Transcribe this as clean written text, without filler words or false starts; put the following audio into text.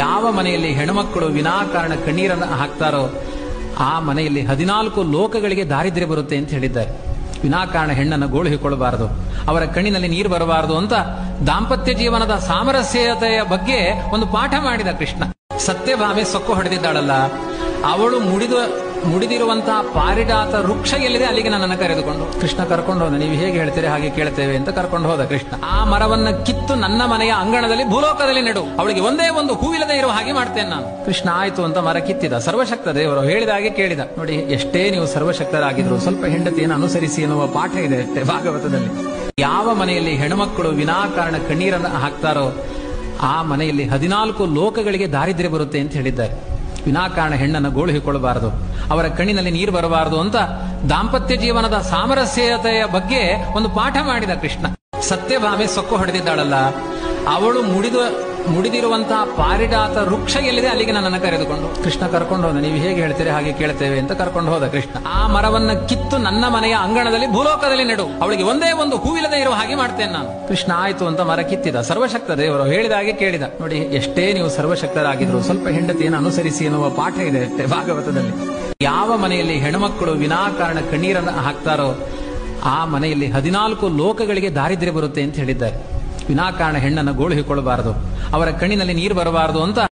ಯಾವ ಮನೆಯಲ್ಲಿ ಹೆಣ್ಣುಮಕ್ಕಳು ವಿನಾಕಾರಣ ಕಣ್ಣೀರನ್ನು ಹಾಕ್ತಾರೋ ಆ ಮನೆಯಲ್ಲಿ 14 ಲೋಕಗಳಿಗೆ ದಾರಿದ್ರ್ಯ ಬರುತ್ತೆ ಅಂತ ಹೇಳಿದ್ದಾರೆ. ವಿನಾಕಾರಣ ಹೆಣ್ಣನ್ನು ಗೋಳುಹಿಕೊಳ್ಳಬಾರದು, ಅವರ ಕಣ್ಣಿನಲ್ಲಿ ನೀರು ಬರಬಾರದು ಅಂತ ದಾಂಪತ್ಯ ಜೀವನದ ಸಾಮರಸ್ಯತೆಯ ಬಗ್ಗೆ ಒಂದು ಪಾಠ ಮಾಡಿದ ಕೃಷ್ಣ. ಸತ್ಯಭಾಮೆ ಸೊಕ್ಕು ಹೊಡೆದಿದ್ದಾಳಲ್ಲ, ಅವಳು ಮುಡಿದಿರುವಂತಹ ಪಾರಿಜಾತ ವೃಕ್ಷ ಎಲ್ಲಿದೆ ಅಲ್ಲಿಗೆ ನನ್ನನ್ನು ಕರೆದುಕೊಂಡು ಕೃಷ್ಣ ಕರ್ಕೊಂಡು ಹೋದ. ನೀವು ಹೇಗೆ ಹೇಳ್ತೀರಿ ಹಾಗೆ ಕೇಳ್ತೇವೆ ಅಂತ ಕರ್ಕೊಂಡು ಹೋದ ಕೃಷ್ಣ. ಆ ಮರವನ್ನ ಕಿತ್ತು ನನ್ನ ಮನೆಯ ಅಂಗಣದಲ್ಲಿ ಭೂಲೋಕದಲ್ಲಿ ನೆಡು, ಅವಳಿಗೆ ಒಂದೇ ಒಂದು ಹೂವಿಲ್ಲದೆ ಇರುವ ಹಾಗೆ ಮಾಡ್ತೇನೆ ನಾನು. ಕೃಷ್ಣ ಆಯ್ತು ಅಂತ ಮರ ಕಿತ್ತಿದ. ಸರ್ವಶಕ್ತ ದೇವರು ಹೇಳಿದ ಹಾಗೆ ಕೇಳಿದ. ನೋಡಿ, ಎಷ್ಟೇ ನೀವು ಸರ್ವಶಕ್ತರಾಗಿದ್ರು ಸ್ವಲ್ಪ ಹೆಂಡತಿಯನ್ನು ಅನುಸರಿಸಿ ಎನ್ನುವ ಪಾಠ ಇದೆ ಅಷ್ಟೇ ಭಾಗವತದಲ್ಲಿ. ಯಾವ ಮನೆಯಲ್ಲಿ ಹೆಣ್ಣುಮಕ್ಕಳು ವಿನಾಕಾರಣ ಕಣ್ಣೀರನ್ನು ಹಾಕ್ತಾರೋ ಆ ಮನೆಯಲ್ಲಿ 14 ಲೋಕಗಳಿಗೆ ದಾರಿದ್ರ್ಯ ಬರುತ್ತೆ ಅಂತ ಹೇಳಿದ್ದಾರೆ. ವಿನಾಕಾರಣ ಹೆಣ್ಣನ್ನು ಗೋಳುಹಿಕೊಳ್ಳಬಾರದು, ಅವರ ಕಣ್ಣಿನಲ್ಲಿ ನೀರು ಬರಬಾರದು ಅಂತ ದಾಂಪತ್ಯ ಜೀವನದ ಸಾಮರಸ್ಯತೆಯ ಬಗ್ಗೆ ಒಂದು ಪಾಠ ಮಾಡಿದ ಕೃಷ್ಣ. ಸತ್ಯಭಾಮೆ ಸೊಕ್ಕು ಹೊಡೆದಿದ್ದಾಳಲ್ಲ, ಅವಳು ಮುಡಿದಿರುವಂತಹ ಪಾರಿಜಾತ ವೃಕ್ಷ ಎಲ್ಲಿದೆ ಅಲ್ಲಿಗೆ ನನ್ನನ್ನು ಕರೆದುಕೊಂಡು ಕೃಷ್ಣ ಕರ್ಕೊಂಡು ಹೋದ. ನೀವು ಹೇಗೆ ಹೇಳ್ತೀರಿ ಹಾಗೆ ಕೇಳ್ತೇವೆ ಅಂತ ಕರ್ಕೊಂಡು ಹೋದ ಕೃಷ್ಣ. ಆ ಮರವನ್ನ ಕಿತ್ತು ನನ್ನ ಮನೆಯ ಅಂಗಣದಲ್ಲಿ ಭೂಲೋಕದಲ್ಲಿ ನೆಡು, ಅವಳಿಗೆ ಒಂದೇ ಒಂದು ಹೂವಿಲ್ಲದೆ ಇರುವ ಹಾಗೆ ಮಾಡ್ತೇನೆ ನಾನು. ಕೃಷ್ಣ ಆಯ್ತು ಅಂತ ಮರ ಕಿತ್ತಿದ. ಸರ್ವಶಕ್ತ ದೇವರು ಹೇಳಿದ ಹಾಗೆ ಕೇಳಿದ. ನೋಡಿ, ಎಷ್ಟೇ ನೀವು ಸರ್ವಶಕ್ತರಾಗಿದ್ರು ಸ್ವಲ್ಪ ಹೆಂಡತಿಯನ್ನು ಅನುಸರಿಸಿ ಎನ್ನುವ ಪಾಠ ಇದೆ ಅಷ್ಟೇ ಭಾಗವತದಲ್ಲಿ. ಯಾವ ಮನೆಯಲ್ಲಿ ಹೆಣ್ಣುಮಕ್ಕಳು ವಿನಾಕಾರಣ ಕಣ್ಣೀರನ್ನು ಹಾಕ್ತಾರೋ ಆ ಮನೆಯಲ್ಲಿ 14 ಲೋಕಗಳಿಗೆ ದಾರಿದ್ರ್ಯ ಬರುತ್ತೆ ಅಂತ ಹೇಳಿದ್ದಾರೆ. ವಿನಾಕಾರಣ ಹೆಣ್ಣನ್ನು ಗೋಳುಹಿಕೊಳ್ಳಬಾರದು, ಅವರ ಕಣ್ಣಿನಲ್ಲಿ ನೀರು ಬರಬಾರದು ಅಂತ